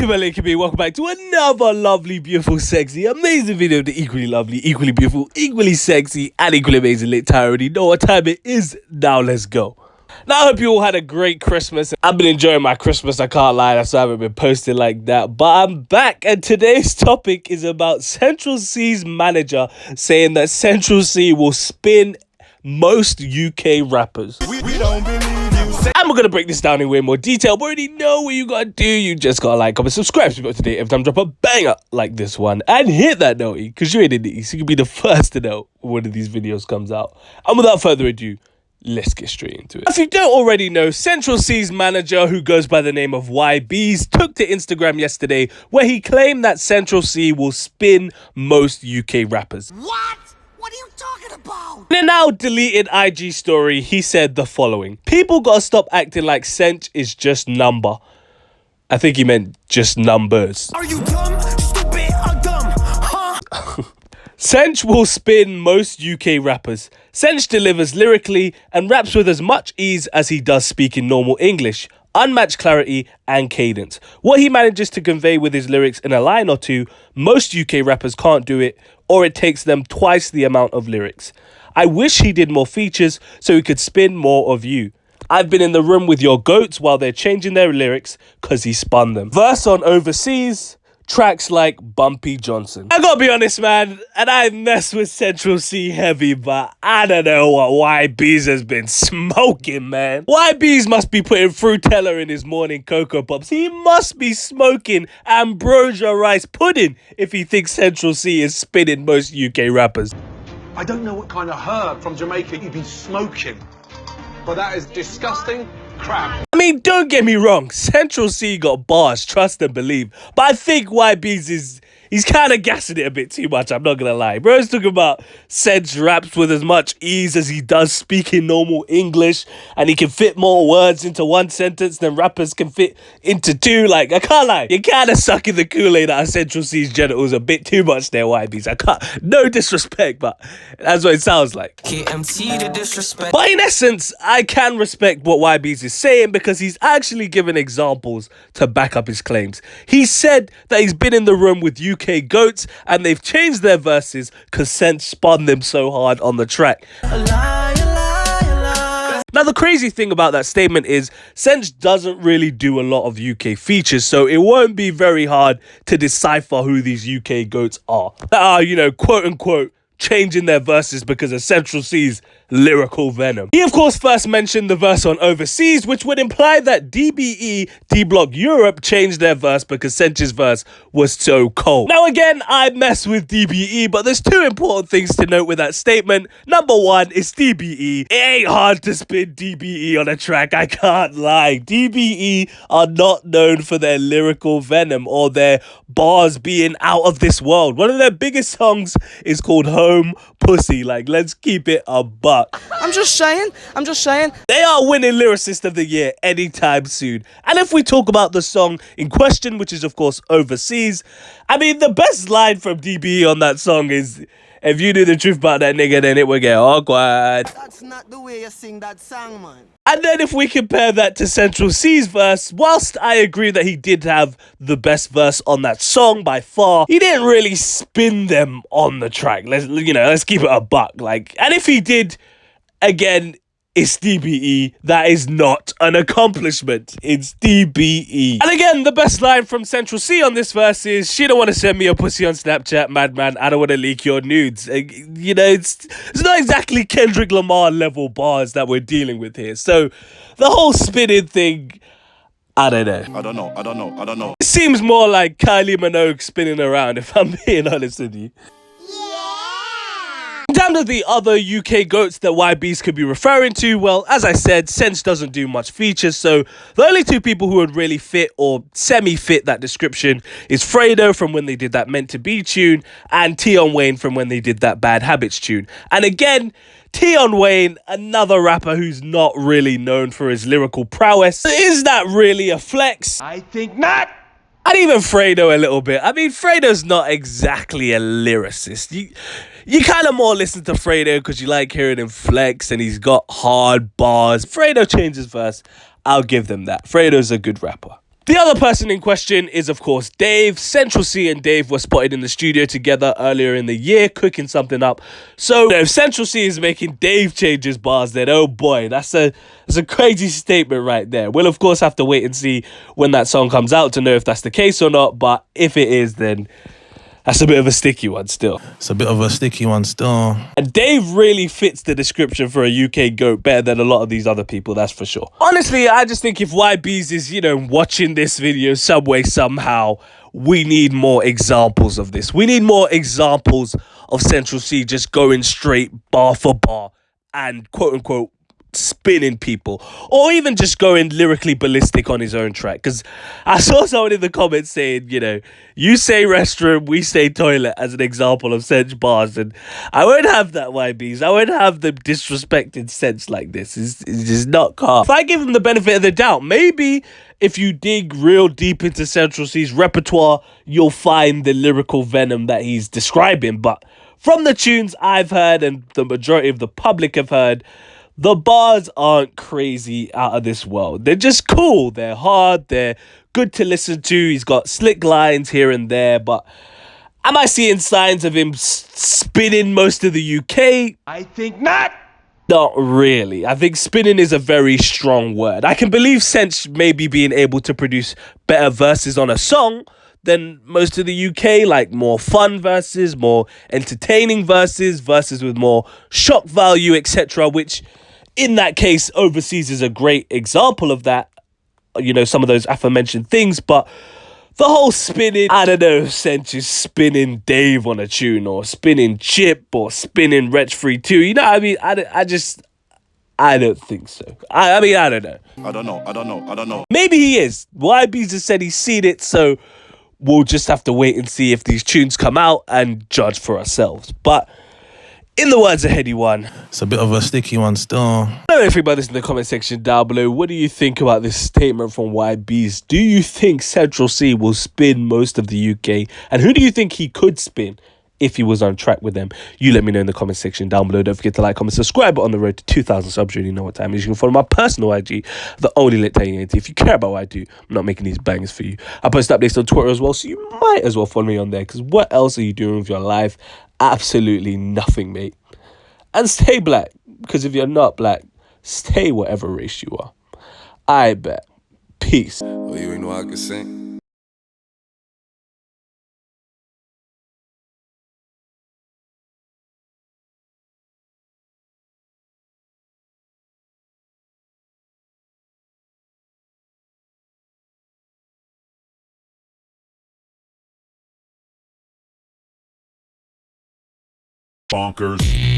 YouTube, my link, and welcome back to another lovely, beautiful, sexy, amazing video of the equally lovely, equally beautiful, equally sexy, and equally amazing lit. I already know what time it is. Now let's go. Now, I hope you all had a great Christmas. I've been enjoying my Christmas, I can't lie, that's why I haven't been posting like that. But I'm back, and today's topic is about Central Cee's manager saying that Central Cee will spin most UK rappers. We don't believe you. And we're going to break this down in way more detail. But already know what you got to do. You just got to like, comment, subscribe to me today. Every time I drop a banger like this one. And hit that note, because you ain't in it. So you can be the first to know when one of these videos comes out. And without further ado, let's get straight into it. If you don't already know, Central Cee's manager, who goes by the name of YBs, took to Instagram yesterday where he claimed that Central Cee will spin most UK rappers. What? What are you talking about? In a now deleted IG story, he said the following: people gotta stop acting like CENCH is just number. I think he meant just numbers. Are you dumb, stupid, or dumb? Huh? CENCH will spin most UK rappers. CENCH delivers lyrically and raps with as much ease as he does speak in normal English. Unmatched clarity and cadence. What he manages to convey with his lyrics in a line or two, most UK rappers can't do it, or it takes them twice the amount of lyrics. I wish he did more features so he could spin more of you. I've been in the room with your goats while they're changing their lyrics because he spun them. Verse on Overseas, tracks like Bumpy Johnson. I gotta be honest, man, and I mess with Central Cee heavy, but I don't know what YBs has been smoking, man. YBs must be putting Frutella in his morning Cocoa Pops. He must be smoking ambrosia rice pudding if he thinks Central Cee is spinning most UK rappers. I don't know what kind of herb from Jamaica you've been smoking, but that is disgusting crap. I mean, don't get me wrong, Central Cee got bars, trust and believe. But I think YBs he's kind of gassing it a bit too much, I'm not gonna lie. Bro's talking about CENCH raps with as much ease as he does speaking normal English, and he can fit more words into one sentence than rappers can fit into two. Like, I can't lie, you're kind of sucking the Kool-Aid out of Central Cee's genitals a bit too much there, YBs. I can't, no disrespect, but that's what it sounds like. KMT the disrespect. But in essence, I can respect what YBs is saying because he's actually given examples to back up his claims. He said that he's been in the room with UK goats and they've changed their verses because CENCH spun them so hard on the track. Now, the crazy thing about that statement is CENCH doesn't really do a lot of UK features, so it won't be very hard to decipher who these UK goats are. That are, you know, quote unquote, changing their verses because of Central Cee's lyrical venom. He of course first mentioned the verse on Overseas, which would imply that DBE, D-Block Europe, changed their verse because CENCH's verse was so cold. Now again, I mess with DBE, but there's two important things to note with that statement. Number one is DBE. It ain't hard to spin DBE on a track, I can't lie. DBE are not known for their lyrical venom or their bars being out of this world. One of their biggest songs is called Home Pussy. Like, let's keep it a buck. I'm just saying. They are winning Lyricist of the Year anytime soon. And if we talk about the song in question, which is of course Overseas, I mean, the best line from DBE on that song is, if you knew the truth about that nigga, then it would get awkward. That's not the way you sing that song, man. And then if we compare that to Central Cee's verse, whilst I agree that he did have the best verse on that song by far, he didn't really spin them on the track. Let's keep it a buck. Like, and if he did, again, it's DBE. That is not an accomplishment. It's DBE. And again, the best line from Central Cee on this verse is, she don't want to send me a pussy on Snapchat, madman. I don't want to leak your nudes. You know, it's not exactly Kendrick Lamar level bars that we're dealing with here. So the whole spinning thing, I don't know. It seems more like Kylie Minogue spinning around, if I'm being honest with you. In terms of the other UK goats that YBs could be referring to, well, as I said, CENCH doesn't do much features, so the only two people who would really fit or semi-fit that description is Fredo from when they did that Meant to Be tune and Tion Wayne from when they did that Bad Habits tune. And again, Tion Wayne, another rapper who's not really known for his lyrical prowess. Is that really a flex? I think not. And even Fredo a little bit. I mean, Fredo's not exactly a lyricist. You kind of more listen to Fredo because you like hearing him flex and he's got hard bars. Fredo changed his verse. I'll give them that. Fredo's a good rapper. The other person in question is, of course, Dave. Central C and Dave were spotted in the studio together earlier in the year, cooking something up. So, if Central C is making Dave change his bars, then oh boy, that's a crazy statement right there. We'll, of course, have to wait and see when that song comes out to know if that's the case or not. But if it is, then that's a bit of a sticky one still. It's a bit of a sticky one still. And Dave really fits the description for a UK GOAT better than a lot of these other people, that's for sure. Honestly, I just think if YBs is, watching this video some way, somehow, we need more examples of this. We need more examples of Central C just going straight bar for bar and quote-unquote spinning people, or even just going lyrically ballistic on his own track. Because I saw someone in the comments saying, you say restroom, we say toilet as an example of CENCH bars, and I won't have that, YBs. I won't have them disrespecting CENCH like this. It's just not calm. If I give him the benefit of the doubt, maybe if you dig real deep into Central C's repertoire, you'll find the lyrical venom that he's describing. But from the tunes I've heard and the majority of the public have heard, the bars aren't crazy out of this world. They're just cool. They're hard. They're good to listen to. He's got slick lines here and there. But am I seeing signs of him spinning most of the UK? I think not. Not really. I think spinning is a very strong word. I can believe CENCH maybe being able to produce better verses on a song than most of the UK, like more fun verses, more entertaining verses with more shock value, etc., which in that case overseas is a great example of that, some of those aforementioned things. But the whole spinning, I don't know if CENCH is spinning Dave on a tune or spinning Chip or spinning Wretch Free 2, you know what I mean? I don't think so. I mean, I don't know. I don't know. Maybe he is. YB's just said he's seen it, so we'll just have to wait and see if these tunes come out and judge for ourselves. But in the words of Heady One, It's a bit of a sticky one still. let me know everybody in the comment section down below. What do you think about this statement from YB's? Do you think Central C will spin most of the UK? And who do you think he could spin if he was on track with them? You let me know in the comment section down below. Don't forget to like, comment, subscribe. But on the road to 2,000 subs, you already know what time it is. You can follow my personal IG, the only lit TNT. If you care about what I do, I'm not making these bangers for you. I post updates on Twitter as well, so you might as well follow me on there, because what else are you doing with your life? Absolutely nothing, mate. And stay black, because if you're not black, stay whatever race you are. I bet. Peace. Oh, you ain't know I could sing? Bonkers.